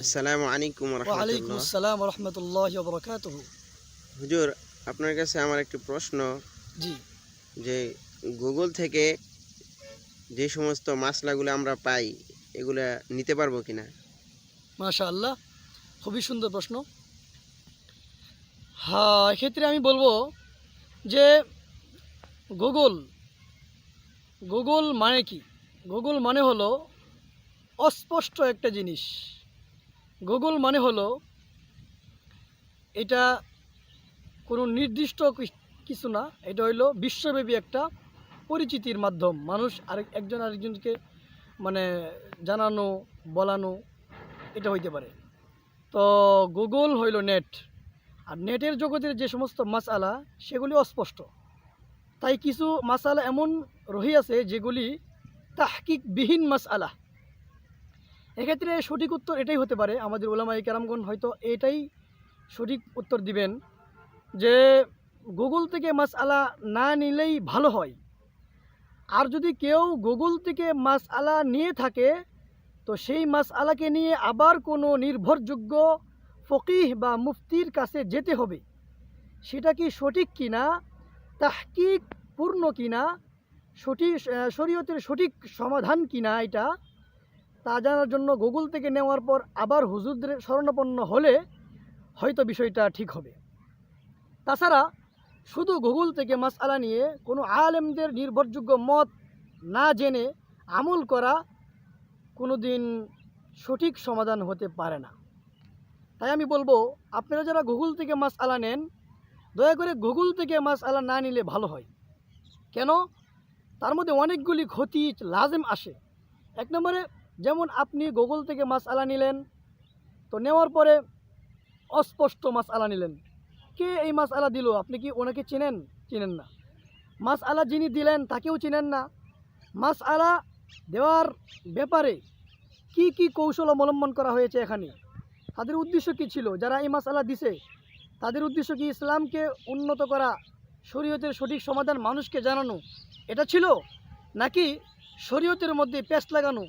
আসসালামু আলাইকুম ওয়ালাইকুম রহমতুল্লাহ। আসসালাম রহমতুল্লাহ বরকাতুহ। হুজুর, আপনার কাছে আমার একটি প্রশ্ন জি, যে গুগল থেকে যে সমস্ত মাসলাগুলো আমরা পাই এগুলা নিতে পারবো কিনা? মাশাআল্লাহ, খুবই সুন্দর প্রশ্ন। হ্যাঁ, এক্ষেত্রে আমি বলবো যে গুগল গুগল মানে কি? গুগল মানে হলো অস্পষ্ট একটা জিনিস। গুগল মানে হলো এটা কোনো নির্দিষ্ট কিছু না, এটা হইলো বিশ্বব্যাপী একটা পরিচিতির মাধ্যম। মানুষ একজন আরেকজনকে মানে জানানো, বলানো, এটা হইতে পারে। তো গুগল হইল নেট, আর নেটের জগতের যে সমস্ত মাসআলা সেগুলি অস্পষ্ট। তাই কিছু মাসআলা এমন রহিয়াছে যেগুলি তাহকিকবিহীন মাসআলা। এক্ষেত্রে সঠিক উত্তর এটাই হতে পারে, আমাদের উলামায়ে কেরামগণ হয়তো এটাই সঠিক উত্তর দিবেন যে গুগল থেকে মাসআলা না নিলেই ভালো হয়। আর যদি কেউ গুগল থেকে মাসআলা নিয়ে থাকে তো সেই মাসআলাকে নিয়ে আবার কোনো নির্ভরযোগ্য ফকিহ বা মুফতির কাছে যেতে হবে। সেটা কি সঠিক কিনা, তাহকিক পূর্ণ কিনা, সঠিক শরীয়তের সঠিক সমাধান কিনা, এটা তা জানার জন্য গুগল থেকে নেওয়ার পর আবার হুজুরদের শরণাপন্ন হলে হয়তো বিষয়টা ঠিক হবে। তাছাড়া শুধু গুগল থেকে মাসআলা নিয়ে কোনো আলেমদের নির্ভরযোগ্য মত না জেনে আমল করা কোনো দিন সঠিক সমাধান হতে পারে না। তাই আমি বলবো, আপনারা যারা গুগল থেকে মাসআলা নেন, দয়া করে গুগল থেকে মাসআলা না নিলে ভালো হয়। কেন? তার মধ্যে অনেকগুলি ক্ষতি লাজেম আসে। এক নম্বরে, যেমন আপনি গুগল থেকে মাসআলা নিলেন, তো নেওয়ার পরে অস্পষ্ট মাসআলা নিলেন। কে এই মাসআলা দিল? আপনি কি ওনাকে চেনেন? চেনেন না। মাসআলা যিনি দিলেন তাকেও চেনেন না। মাসআলা দেওয়ার ব্যাপারে কি কি কৌশল অবলম্বন করা হয়েছে এখানে, তাদের উদ্দেশ্য কী ছিল? যারা এই মাসআলা দিছে তাদের উদ্দেশ্য কি ইসলামকে উন্নত করা, শরীয়তের সঠিক সমাধান মানুষকে জানানো, এটা ছিল? নাকি শরীয়তের মধ্যে পেঁচ লাগানো,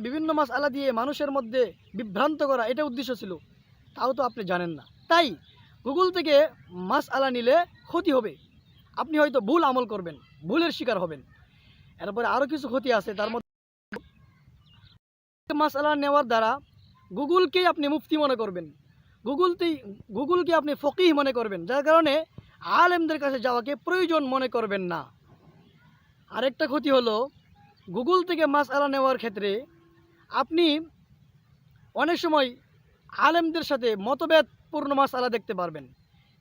বিভিন্ন মাসআলা দিয়ে মানুষের মধ্যে বিভ্রান্ত করা, এটা উদ্দেশ্য ছিল? তাও তো আপনি জানেন না। তাই গুগল থেকে মাসআলা নিলে ক্ষতি হবে। আপনি হয়তো ভুল আমল করবেন, ভুলের শিকার হবেন। এরপরে আরও কিছু ক্ষতি আছে। তার মধ্যে মাসআলা নেওয়ার দ্বারা গুগলকেই আপনি মুফতি মনে করবেন, গুগলকে আপনি ফকিহ মনে করবেন, যার কারণে আলেমদের কাছে যাওয়াকে প্রয়োজন মনে করবেন না। আরেকটা ক্ষতি হলো, গুগল থেকে মাসআলা নেওয়ার ক্ষেত্রে আপনি অনেক সময় আলেমদের সাথে মতভেদপূর্ণ মাসআলা দেখতে পারবেন,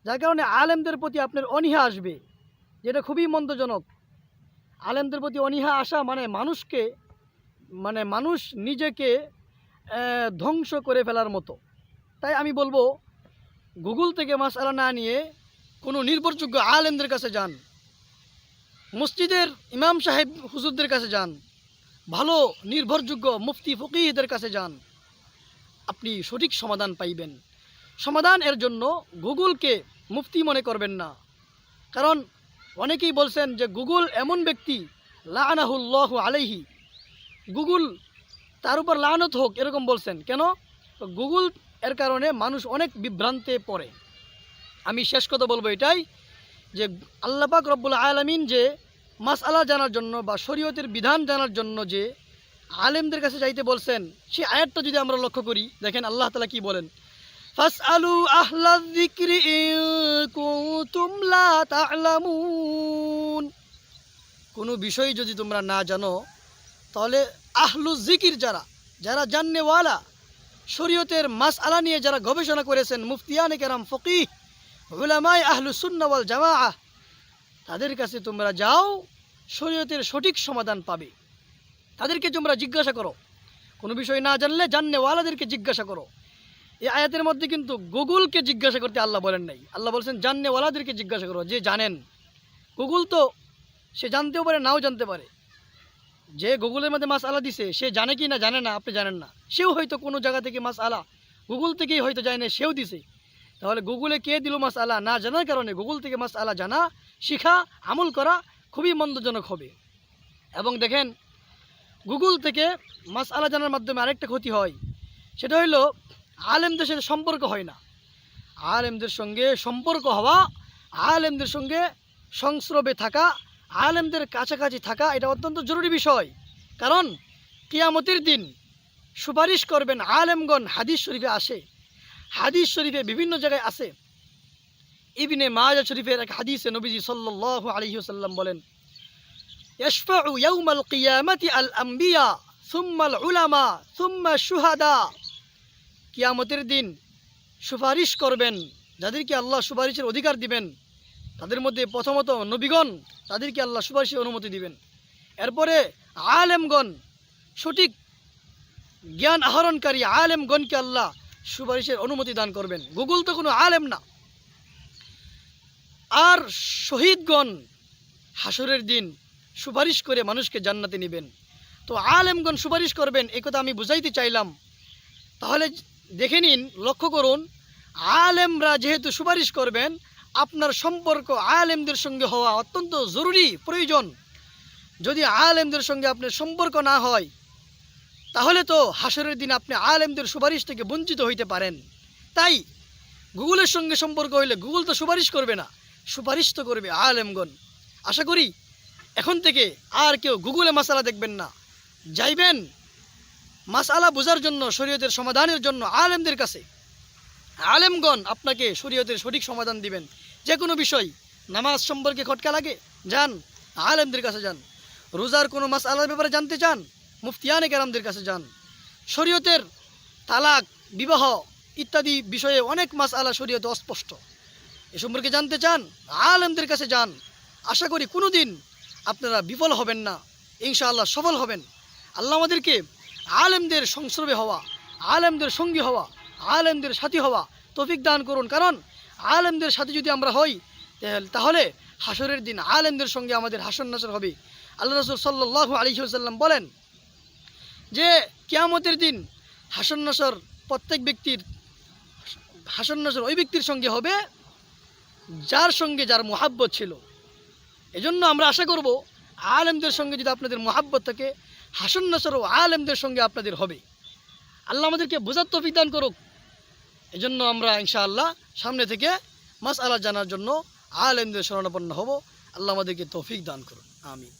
যার কারণে আলেমদের প্রতি আপনার অনীহা আসবে, যেটা খুবই মন্দজনক। আলেমদের প্রতি অনীহা আসা মানে মানুষ নিজেকে ধ্বংস করে ফেলার মতো। তাই আমি বলবো, গুগল থেকে মাসআলা না নিয়ে কোনো নির্ভরযোগ্য আলেমদের কাছে যান, মসজিদের ইমাম সাহেব হুজুরদের কাছে যান, ভালো নির্ভরযোগ্য মুফতি ফকিহদের কাছে যান, আপনি সঠিক সমাধান পাইবেন। সমাধান এর জন্য গুগলকে মুফতি মনে করবেন না। কারণ অনেকেই বলছেন যে গুগল এমন ব্যক্তি, লাআনাহুল্লাহু আলাইহি, গুগল তার উপর লানত হোক, এরকম বলছেন। কেন? গুগল এর কারণে মানুষ অনেক বিভ্রান্তে পড়ে। আমি শেষ কথা বলবো এটাই, যে আল্লাহ পাক রব্বুল আলামিন যে মাসআলা জানার জন্য বা শরীয়তের বিধান জানার জন্য যে আলেমদের কাছে যাইতে বলছেন, সেই আয়াতটা যদি আমরা লক্ষ্য করি, দেখেন আল্লাহ তাআলা কি বলেন, ফাসআলু আহলায যিকরি ইন কুনতুম লা তা'লামুন। কোনো বিষয় যদি তোমরা না জানো, তাহলে আহলু যিকির, যারা জাননেওয়ালা, শরীয়তের মাসআলা নিয়ে যারা গবেষণা করেছেন, মুফতিয়ানে কেরাম, ফকিহ, উলামায়ে আহলুস সুন্নাহ ওয়াল জামাআহ, তাদের কাছে তোমরা যাও, শরীয়তের সঠিক সমাধান পাবে। তাদেরকে তোমরা জিজ্ঞাসা করো। কোনো বিষয় না জানলে জাননেওয়ালাদেরকে জিজ্ঞাসা করো। এই আয়াতের মধ্যে কিন্তু গুগলকে জিজ্ঞাসা করতে আল্লাহ বলেন নাই। আল্লাহ বলছেন জাননেওয়ালাদেরকে জিজ্ঞাসা করো, যে জানেন। গুগল তো সে জানতেও পারে, নাও জানতে পারে। যে গুগলের মধ্যে মাসআলা দিছে, সে জানে কি না জানে না, আপনি জানেন না। সেও হয়তো কোনো জায়গা থেকে মাসআলা গুগল থেকেই হয়তো যায় না, সেও দিছে। তাহলে গুগলে কে দিল মাসআলা? না জানার কারণে গুগল থেকে মাসআলা জানা, শিখা, আমল করা খুবই মন্দজনক হবে। এবং দেখেন, গুগল থেকে মাসআলা জানার মাধ্যমে আরেকটা ক্ষতি হয়, সেটা হইলো আলেমদের সাথে সম্পর্ক হয় না। আলেমদের সঙ্গে সম্পর্ক হওয়া, আলেমদের সঙ্গে সংস্রবে থাকা, আলেমদের কাছাকাছি থাকা এটা অত্যন্ত জরুরি বিষয়। কারণ কিয়ামতের দিন সুপারিশ করবেন আলেমগণ। হাদিস শরীফে আসে, হাদিস শরীফে বিভিন্ন জায়গায় আছে। ইবনে মাজাহ শরীফের এক হাদিসে নবীজি সাল্লাল্লাহু আলাইহি ওয়াসাল্লাম বলেন, ইয়াশফাউ ইয়াউমাল কিয়ামাতি আল আম্বিয়া সুম্মা আল উলামা সুম্মা শুহাদা। কিয়ামতের দিন সুপারিশ করবেন যাদেরকে আল্লাহ সুপারিশের অধিকার দিবেন, তাদের মধ্যে প্রথমত নবীগণ, তাদেরকে আল্লাহ সুপারিশের অনুমতি দিবেন। এরপরে আলেমগণ, সঠিক জ্ঞান আহরণকারী আলেমগণকে আল্লাহ সুপারিশের অনুমতি দান করবেন। গুগল তো কোনো আলেম না। আর শহীদগণ হাসরের দিন সুপারিশ করে মানুষকে জান্নাতে নেবেন। তো আলেমগণ সুপারিশ করবেন, এই কথা আমি বুঝাইতে চাইলাম। তাহলে দেখে নিন, লক্ষ্য করুন, আলেমরা যেহেতু সুপারিশ করবেন, আপনার সম্পর্ক আলেমদের সঙ্গে হওয়া অত্যন্ত জরুরি, প্রয়োজন। যদি আলেমদের সঙ্গে আপনার সম্পর্ক না হয়, তাহলে তো হাসরের দিন আপনি আলেমদের সুপারিশ থেকে বঞ্চিত হইতে পারেন। তাই গুগলের সঙ্গে সম্পর্ক হইলে গুগল তো সুপারিশ করবে না, সুপারিশ তো করবে আলেমগণ। আশা করি এখন থেকে আর কেউ গুগলে মাসালা দেখবেন না, যাইবেন মাসআলা বোঝার জন্য, শরীয়তের সমাধানের জন্য আলেমদের কাছে। আলেমগণ আপনাকে শরীয়তের সঠিক সমাধান দিবেন। যে কোনো বিষয়, নামাজ সম্পর্কে খটকা লাগে, যান আলেমদের কাছে যান। রোজার কোনো মাসআলার ব্যাপারে জানতে চান, মুফতিয়ানে কেরামদের কাছে যান। শরীয়তের তালাক, বিবাহ ইত্যাদি বিষয়ে অনেক মাসআলা শরীয়তে অস্পষ্ট, এ সম্পর্কে জানতে চান, আলেমদের কাছে যান। আশা করি কোনো দিন আপনারা বিফল হবেন না, ইনশাআল্লাহ সফল হবেন। আল্লাহ আমাদেরকে আলেমদের সংস্রবে হওয়া, আলেমদের সঙ্গী হওয়া, আলেমদের সাথী হওয়া তৌফিক দান করুন। কারণ আলেমদের সাথে যদি আমরা হই, তাহলে হাসরের দিন আলেমদের সঙ্গে আমাদের হাসর নাসর হবে। আল্লাহ রাসূল সাল্লাল্লাহু আলাইহি ওয়াসাল্লাম বলেন যে কিয়ামতের দিন হাসর নাসর প্রত্যেক ব্যক্তির হাসর নাসর ওই ব্যক্তির সঙ্গে হবে যার সঙ্গে যার মুহাব্বত ছিল। এজন্য আমরা আশা করব আলেমদের সঙ্গে যদি আপনাদের মুহাব্বত থাকে, হাসর নাসর ও আলেমদের সঙ্গে আপনাদের হবে। আল্লাহ আমাদেরকে বোঝার তৌফিক দান করুক। এজন্য আমরা ইনশাআল্লাহ সামনে থেকে মাসআলা জানার জন্য আলেমদের শরণাপন্ন হব। আল্লাহ আমাদেরকে তৌফিক দান করুন, আমিন।